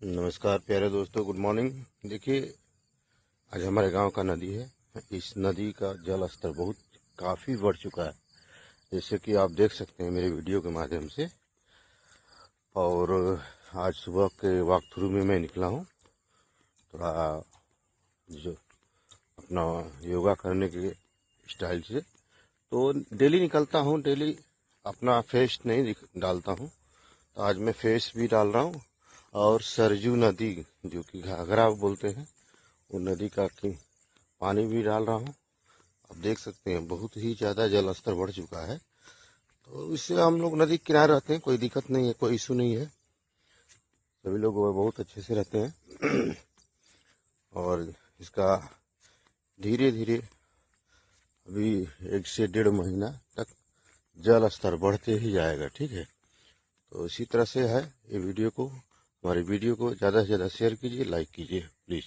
नमस्कार प्यारे दोस्तों, गुड मॉर्निंग। देखिए, आज हमारे गांव का नदी है। इस नदी का जल स्तर काफ़ी बढ़ चुका है, जैसे कि आप देख सकते हैं मेरे वीडियो के माध्यम से। और आज सुबह के वॉक थ्रू में मैं निकला हूं, थोड़ा जो अपना योगा करने के स्टाइल से। तो डेली निकलता हूं, डेली अपना फेस नहीं डालता हूं, तो आज मैं फेस भी डाल रहा हूं। और सरजू नदी, जो कि घाघरा बोलते हैं, वो नदी का पानी भी डाल रहा हूँ। आप देख सकते हैं बहुत ही ज़्यादा जल स्तर बढ़ चुका है। तो इससे हम लोग नदी किनारे रहते हैं, कोई दिक्कत नहीं है, कोई इशू नहीं है, सभी लोग बहुत अच्छे से रहते हैं। और इसका धीरे धीरे अभी 1 से 1.5 महीना तक जल स्तर बढ़ते ही जाएगा, ठीक है। तो इसी तरह से है ये वीडियो को, हमारी वीडियो को ज़्यादा से ज़्यादा शेयर कीजिए, लाइक कीजिए प्लीज़।